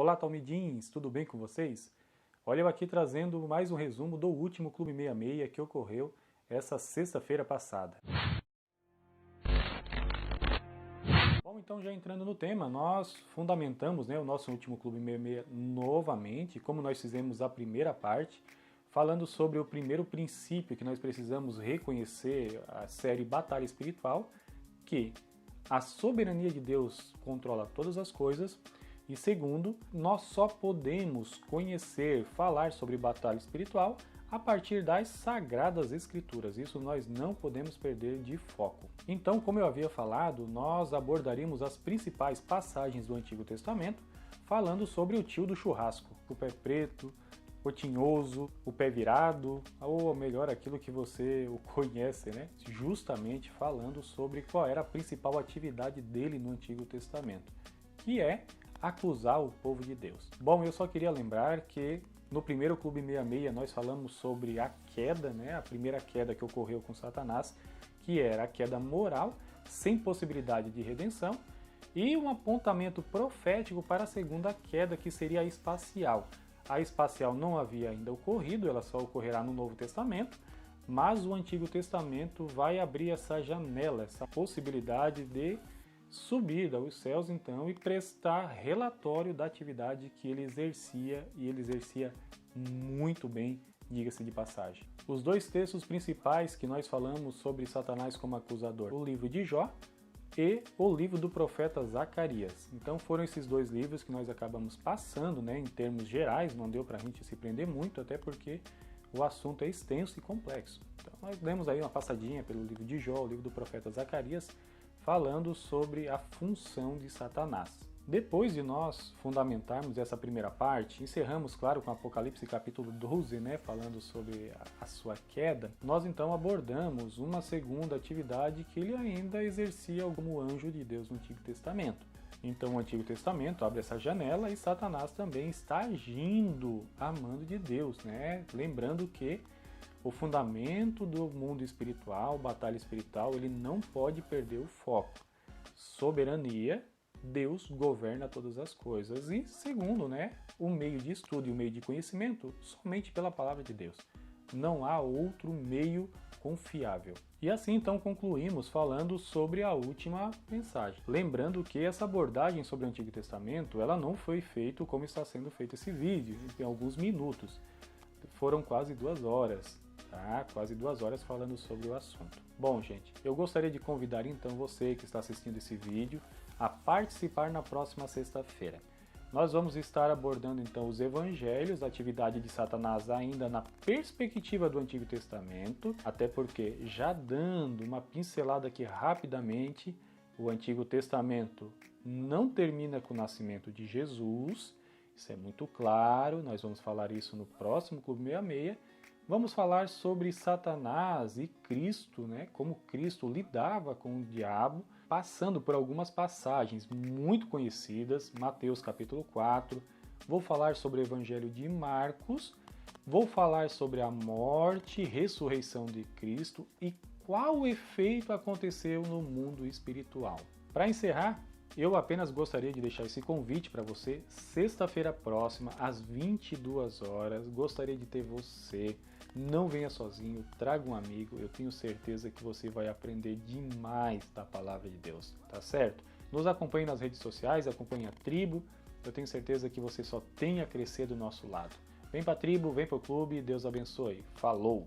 Olá, Talmidins, tudo bem com vocês? Olha, eu aqui trazendo mais um resumo do último Clube 66 que ocorreu essa sexta-feira passada. Bom, então já entrando no tema, nós fundamentamos o nosso último Clube 66 novamente, como nós fizemos a primeira parte, falando sobre o primeiro princípio que nós precisamos reconhecer, a série Batalha Espiritual, que a soberania de Deus controla todas as coisas. E segundo, nós só podemos conhecer, falar sobre batalha espiritual a partir das Sagradas Escrituras. Isso nós não podemos perder de foco. Então, como eu havia falado, nós abordaríamos as principais passagens do Antigo Testamento, falando sobre o tio do churrasco, o pé preto, o tinhoso, o pé virado, ou melhor, aquilo que você o conhece, né? Justamente falando sobre qual era a principal atividade dele no Antigo Testamento, que é acusar o povo de Deus. Bom, eu só queria lembrar que no primeiro Clube 66 nós falamos sobre a queda, a primeira queda que ocorreu com Satanás, que era a queda moral, sem possibilidade de redenção, e um apontamento profético para a segunda queda, que seria a espacial. A espacial não havia ainda ocorrido, ela só ocorrerá no Novo Testamento, mas o Antigo Testamento vai abrir essa janela, essa possibilidade de subir aos céus então e prestar relatório da atividade que ele exercia, e ele exercia muito bem, diga-se de passagem. Os dois textos principais que nós falamos sobre Satanás como acusador, o livro de Jó e o livro do profeta Zacarias. Então foram esses dois livros que nós acabamos passando, em termos gerais, não deu para a gente se prender muito, até porque o assunto é extenso e complexo. Então nós demos aí uma passadinha pelo livro de Jó, o livro do profeta Zacarias, falando sobre a função de Satanás. Depois de nós fundamentarmos essa primeira parte, encerramos, claro, com Apocalipse capítulo 12, falando sobre a sua queda, nós então abordamos uma segunda atividade que ele ainda exercia como anjo de Deus no Antigo Testamento. Então o Antigo Testamento abre essa janela e Satanás também está agindo a mando de Deus, Lembrando que o fundamento do mundo espiritual, batalha espiritual, ele não pode perder o foco. Soberania, Deus governa todas as coisas. E segundo, o meio de estudo e o meio de conhecimento, somente pela palavra de Deus. Não há outro meio confiável. E assim então concluímos falando sobre a última mensagem. Lembrando que essa abordagem sobre o Antigo Testamento, ela não foi feita como está sendo feito esse vídeo, em alguns minutos. Foram quase 2 horas. Quase 2 horas falando sobre o assunto. Bom, gente, eu gostaria de convidar então você que está assistindo esse vídeo a participar na próxima sexta-feira. Nós vamos estar abordando então os evangelhos, a atividade de Satanás ainda na perspectiva do Antigo Testamento, até porque, já dando uma pincelada aqui rapidamente, o Antigo Testamento não termina com o nascimento de Jesus, isso é muito claro, nós vamos falar isso no próximo Clube 66. Vamos falar sobre Satanás e Cristo, como Cristo lidava com o diabo, passando por algumas passagens muito conhecidas, Mateus capítulo 4, vou falar sobre o Evangelho de Marcos, vou falar sobre a morte e ressurreição de Cristo e qual efeito aconteceu no mundo espiritual. Para encerrar, eu apenas gostaria de deixar esse convite para você, sexta-feira próxima, às 22 horas, gostaria de ter você. Não venha sozinho, traga um amigo, eu tenho certeza que você vai aprender demais da palavra de Deus, tá certo? Nos acompanhe nas redes sociais, acompanhe a tribo, eu tenho certeza que você só tem a crescer do nosso lado. Vem pra tribo, vem pro clube, Deus abençoe. Falou!